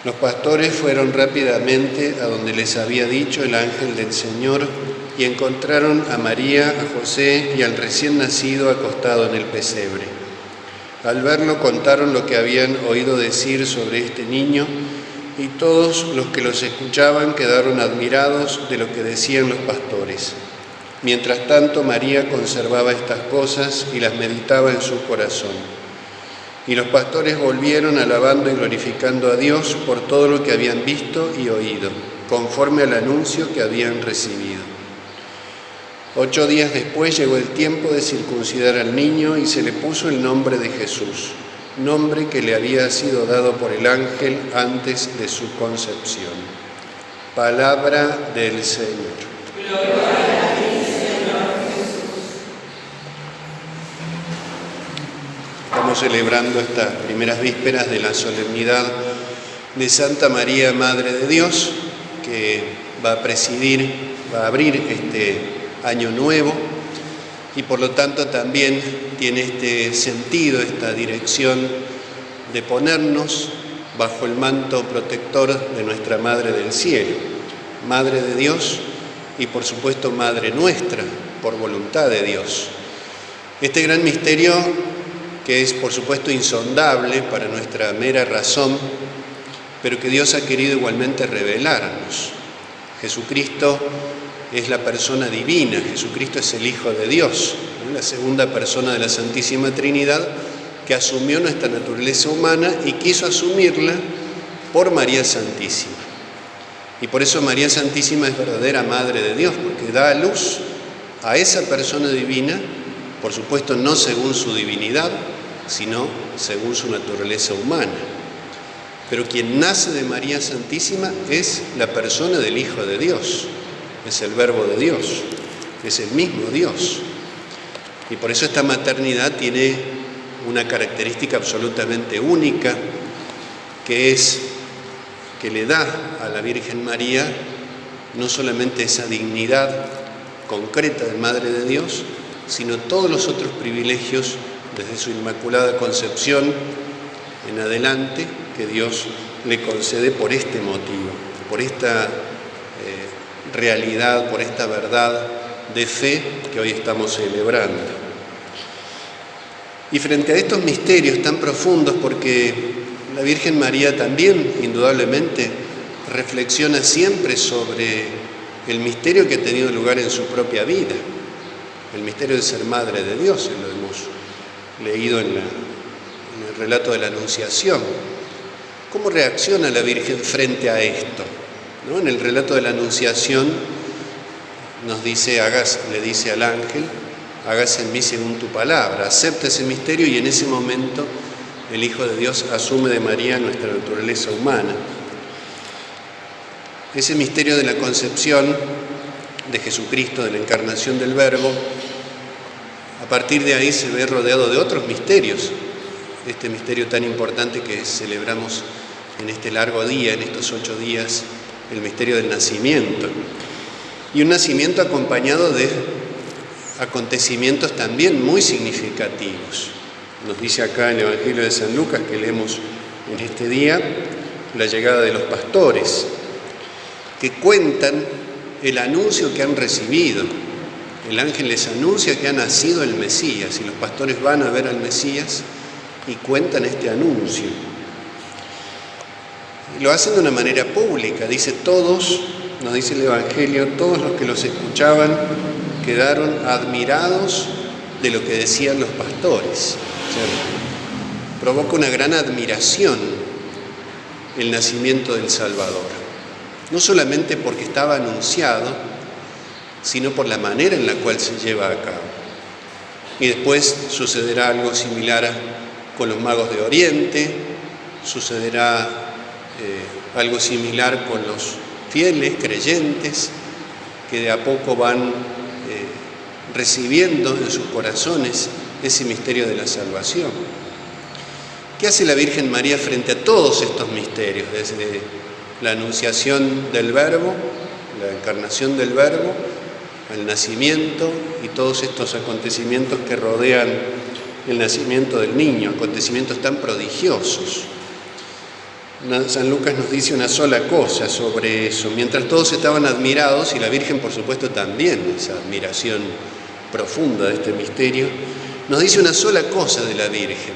Los pastores fueron rápidamente a donde les había dicho el ángel del Señor y encontraron a María, a José y al recién nacido acostado en el pesebre. Al verlo contaron lo que habían oído decir sobre este niño y todos los que los escuchaban quedaron admirados de lo que decían los pastores. Mientras tanto, María conservaba estas cosas y las meditaba en su corazón. Y los pastores volvieron alabando y glorificando a Dios por todo lo que habían visto y oído, conforme al anuncio que habían recibido. 8 días después llegó el tiempo de circuncidar al niño y se le puso el nombre de Jesús, nombre que le había sido dado por el ángel antes de su concepción. Palabra del Señor. Gloria a ti, Señor Jesús. Estamos celebrando estas primeras vísperas de la solemnidad de Santa María, Madre de Dios, que va a abrir este año nuevo y por lo tanto también tiene este sentido, esta dirección de ponernos bajo el manto protector de nuestra Madre del Cielo, Madre de Dios y por supuesto Madre nuestra, por voluntad de Dios. Este gran misterio que es por supuesto insondable para nuestra mera razón, pero que Dios ha querido igualmente revelarnos. Jesucristo es la persona divina, Jesucristo es el Hijo de Dios, la segunda persona de la Santísima Trinidad, que asumió nuestra naturaleza humana y quiso asumirla por María Santísima. Y por eso María Santísima es verdadera Madre de Dios, porque da a luz a esa persona divina, por supuesto no según su divinidad, sino según su naturaleza humana. Pero quien nace de María Santísima es la persona del Hijo de Dios, es el Verbo de Dios, es el mismo Dios. Y por eso esta maternidad tiene una característica absolutamente única, que es que le da a la Virgen María no solamente esa dignidad concreta de Madre de Dios, sino todos los otros privilegios desde su Inmaculada Concepción en adelante que Dios le concede por este motivo, por esta realidad, por esta verdad de fe que hoy estamos celebrando. Y frente a estos misterios tan profundos, porque la Virgen María también indudablemente reflexiona siempre sobre el misterio que ha tenido lugar en su propia vida, el misterio de ser Madre de Dios, lo hemos leído en el relato de la Anunciación. ¿Cómo reacciona la Virgen frente a esto? ¿No? En el relato de la Anunciación nos dice, le dice al ángel, hágase en mí según tu palabra, acepta ese misterio y en ese momento el Hijo de Dios asume de María nuestra naturaleza humana. Ese misterio de la concepción de Jesucristo, de la encarnación del Verbo, a partir de ahí se ve rodeado de otros misterios, este misterio tan importante que celebramos en este largo día, en estos 8 días, el misterio del nacimiento. Y un nacimiento acompañado de acontecimientos también muy significativos. Nos dice acá en el Evangelio de San Lucas, que leemos en este día, la llegada de los pastores, que cuentan el anuncio que han recibido. El ángel les anuncia que ha nacido el Mesías y los pastores van a ver al Mesías y cuentan este anuncio. Y lo hacen de una manera pública, dice todos, nos dice el Evangelio, todos los que los escuchaban quedaron admirados de lo que decían los pastores. O sea, provoca una gran admiración el nacimiento del Salvador. No solamente porque estaba anunciado, sino por la manera en la cual se lleva a cabo. Y después sucederá algo similar con los magos de Oriente, sucederá algo similar con los fieles, creyentes, que de a poco van recibiendo en sus corazones ese misterio de la salvación. ¿Qué hace la Virgen María frente a todos estos misterios? Desde la anunciación del Verbo, la encarnación del Verbo, al nacimiento y todos estos acontecimientos que rodean el nacimiento del niño, acontecimientos tan prodigiosos. San Lucas nos dice una sola cosa sobre eso. Mientras todos estaban admirados, y la Virgen por supuesto también, esa admiración profunda de este misterio, nos dice una sola cosa de la Virgen.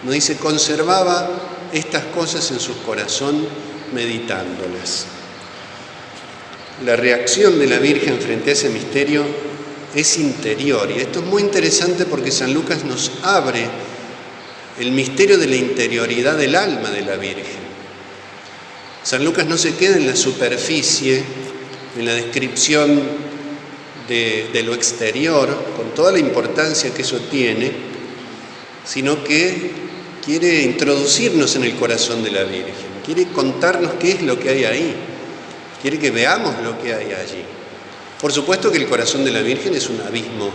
Nos dice, conservaba estas cosas en su corazón meditándolas. La reacción de la Virgen frente a ese misterio es interior, y esto es muy interesante porque San Lucas nos abre el misterio de la interioridad del alma de la Virgen. San Lucas no se queda en la superficie, en la descripción de lo exterior, con toda la importancia que eso tiene, sino que quiere introducirnos en el corazón de la Virgen, quiere contarnos qué es lo que hay ahí, quiere que veamos lo que hay allí. Por supuesto que el corazón de la Virgen es un abismo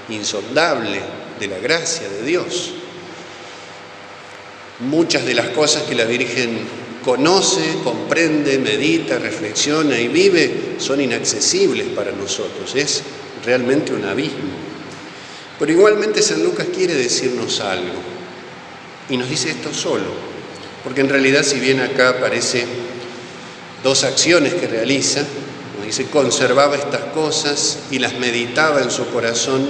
insondable de la gracia de Dios. Muchas de las cosas que la Virgen conoce, comprende, medita, reflexiona y vive son inaccesibles para nosotros. Es realmente un abismo. Pero igualmente San Lucas quiere decirnos algo. Y nos dice esto solo. Porque en realidad, si bien acá aparece dos acciones que realiza, nos dice conservaba estas cosas y las meditaba en su corazón,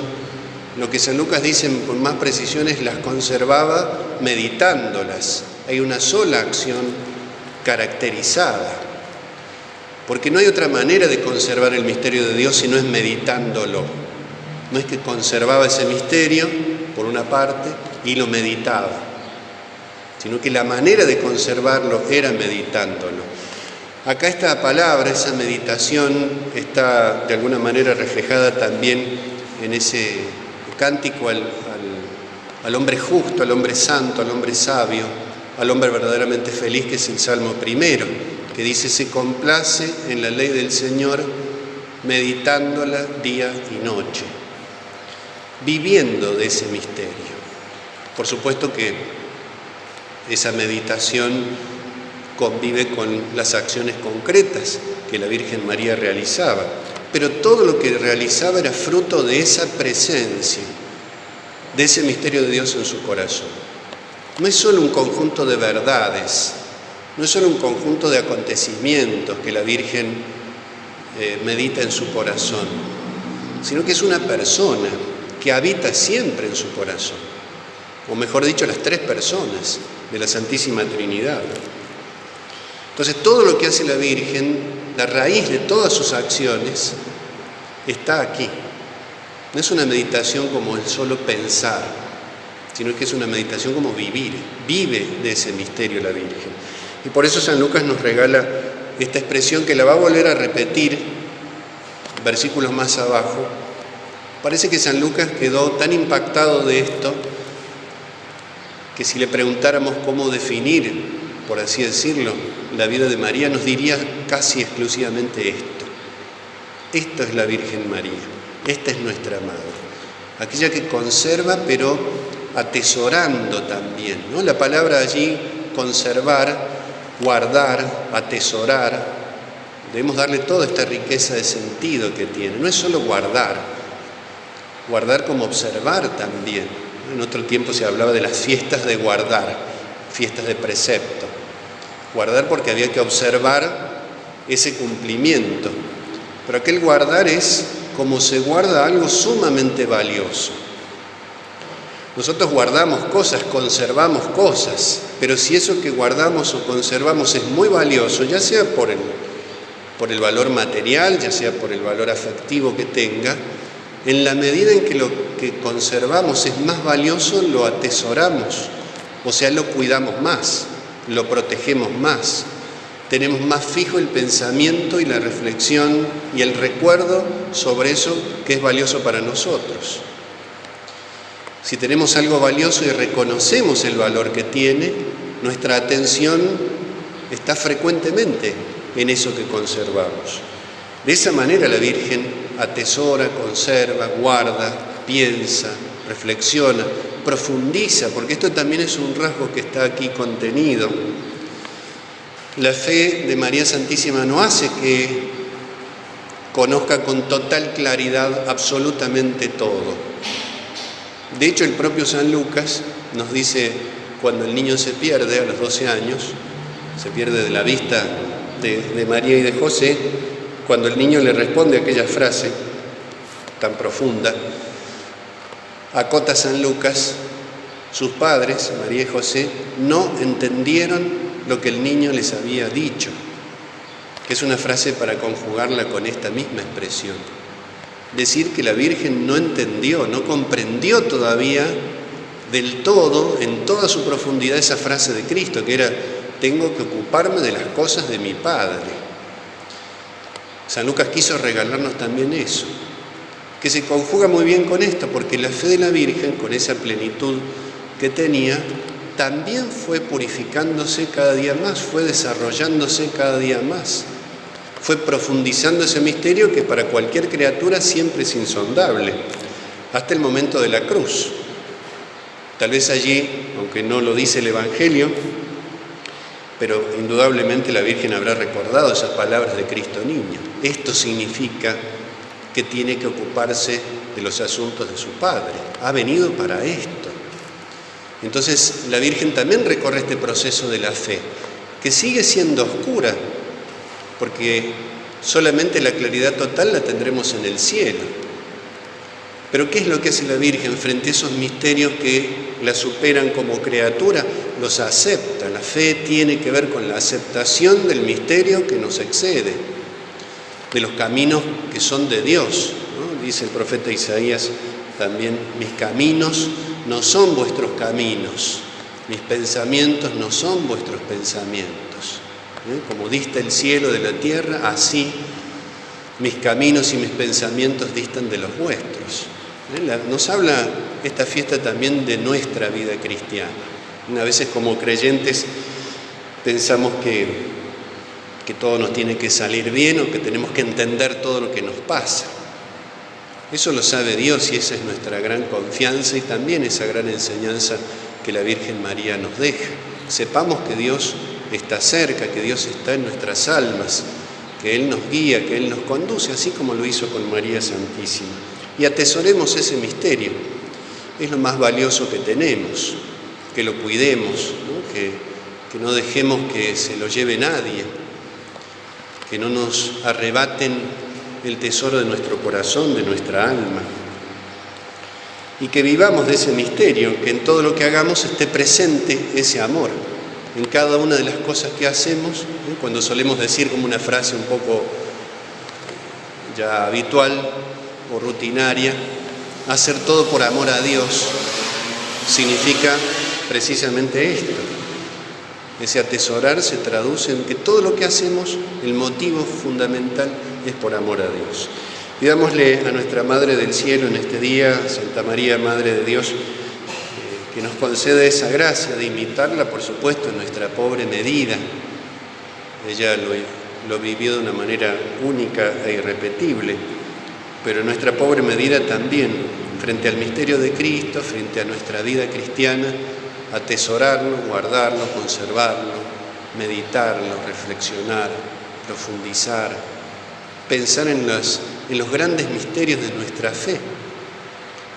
lo que San Lucas dice con más precisión es las conservaba meditándolas. Hay una sola acción caracterizada, porque no hay otra manera de conservar el misterio de Dios si no es meditándolo. No es que conservaba ese misterio por una parte y lo meditaba, sino que la manera de conservarlo era meditándolo. Acá esta palabra, esa meditación, está de alguna manera reflejada también en ese cántico al hombre justo, al hombre santo, al hombre sabio, al hombre verdaderamente feliz, que es el Salmo primero, que dice, se complace en la ley del Señor, meditándola día y noche, viviendo de ese misterio. Por supuesto que esa meditación convive con las acciones concretas que la Virgen María realizaba, pero todo lo que realizaba era fruto de esa presencia, de ese misterio de Dios en su corazón. No es solo un conjunto de verdades, no es solo un conjunto de acontecimientos que la Virgen medita en su corazón, sino que es una persona que habita siempre en su corazón, o mejor dicho, las tres personas de la Santísima Trinidad. Entonces, todo lo que hace la Virgen, la raíz de todas sus acciones, está aquí. No es una meditación como el solo pensar, sino que es una meditación como vivir, vive de ese misterio la Virgen. Y por eso San Lucas nos regala esta expresión que la va a volver a repetir versículos más abajo. Parece que San Lucas quedó tan impactado de esto que si le preguntáramos cómo definir, por así decirlo, la vida de María, nos diría casi exclusivamente esto. Esto es la Virgen María, esta es nuestra Madre, aquella que conserva pero atesorando también, ¿no? La palabra allí, conservar, guardar, atesorar, debemos darle toda esta riqueza de sentido que tiene. No es solo guardar como observar también. En otro tiempo se hablaba de las fiestas de guardar, fiestas de precepto. Guardar porque había que observar ese cumplimiento. Pero aquel guardar es como se guarda algo sumamente valioso. Nosotros guardamos cosas, conservamos cosas, pero si eso que guardamos o conservamos es muy valioso, ya sea por el valor material, ya sea por el valor afectivo que tenga, en la medida en que lo que conservamos es más valioso, lo atesoramos, o sea, lo cuidamos más, lo protegemos más, tenemos más fijo el pensamiento y la reflexión y el recuerdo sobre eso que es valioso para nosotros. Si tenemos algo valioso y reconocemos el valor que tiene, nuestra atención está frecuentemente en eso que conservamos. De esa manera la Virgen atesora, conserva, guarda, piensa, reflexiona, profundiza, porque esto también es un rasgo que está aquí contenido. La fe de María Santísima no hace que conozca con total claridad absolutamente todo. De hecho, el propio San Lucas nos dice, cuando el niño se pierde a los 12 años, se pierde de la vista de María y de José cuando el niño le responde aquella frase tan profunda. Acota San Lucas: sus padres, María y José, no entendieron lo que el niño les había dicho, que es una frase para conjugarla con esta misma expresión. Decir que la Virgen no entendió, no comprendió todavía del todo, en toda su profundidad, esa frase de Cristo, que era: tengo que ocuparme de las cosas de mi Padre. San Lucas quiso regalarnos también eso, que se conjuga muy bien con esto, porque la fe de la Virgen, con esa plenitud que tenía, también fue purificándose cada día más, fue desarrollándose cada día más, fue profundizando ese misterio que para cualquier criatura siempre es insondable, hasta el momento de la cruz. Tal vez allí, aunque no lo dice el Evangelio, pero indudablemente la Virgen habrá recordado esas palabras de Cristo niño. Esto significa que tiene que ocuparse de los asuntos de su Padre. Ha venido para esto. Entonces la Virgen también recorre este proceso de la fe, que sigue siendo oscura, porque solamente la claridad total la tendremos en el cielo. Pero ¿qué es lo que hace la Virgen frente a esos misterios que la superan como criatura? Los acepta. La fe tiene que ver con la aceptación del misterio que nos excede, de los caminos que son de Dios, ¿no? Dice el profeta Isaías también: mis caminos no son vuestros caminos, mis pensamientos no son vuestros pensamientos. Como dista el cielo de la tierra, así mis caminos y mis pensamientos distan de los vuestros. Nos habla esta fiesta también de nuestra vida cristiana. A veces como creyentes pensamos que todo nos tiene que salir bien o que tenemos que entender todo lo que nos pasa. Eso lo sabe Dios y esa es nuestra gran confianza y también esa gran enseñanza que la Virgen María nos deja. Sepamos que Dios está cerca, que Dios está en nuestras almas, que Él nos guía, que Él nos conduce, así como lo hizo con María Santísima. Y atesoremos ese misterio. Es lo más valioso que tenemos, que lo cuidemos, ¿no? Que no dejemos que se lo lleve nadie, que no nos arrebaten el tesoro de nuestro corazón, de nuestra alma, y que vivamos de ese misterio, que en todo lo que hagamos esté presente ese amor, en cada una de las cosas que hacemos, cuando solemos decir como una frase un poco ya habitual o rutinaria: hacer todo por amor a Dios, significa precisamente esto. Ese atesorar se traduce en que todo lo que hacemos, el motivo fundamental es por amor a Dios. Pidámosle a nuestra Madre del Cielo en este día, Santa María, Madre de Dios, que nos conceda esa gracia de imitarla, por supuesto, en nuestra pobre medida. Ella lo vivió de una manera única e irrepetible, pero en nuestra pobre medida también, frente al misterio de Cristo, frente a nuestra vida cristiana, atesorarlo, guardarlo, conservarlo, meditarlo, reflexionar, profundizar, pensar en los grandes misterios de nuestra fe,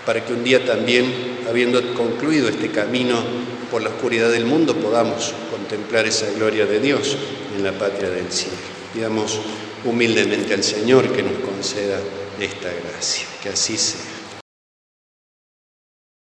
para que un día también, habiendo concluido este camino por la oscuridad del mundo, podamos contemplar esa gloria de Dios en la patria del cielo. Pidamos humildemente al Señor que nos conceda esta gracia, que así sea.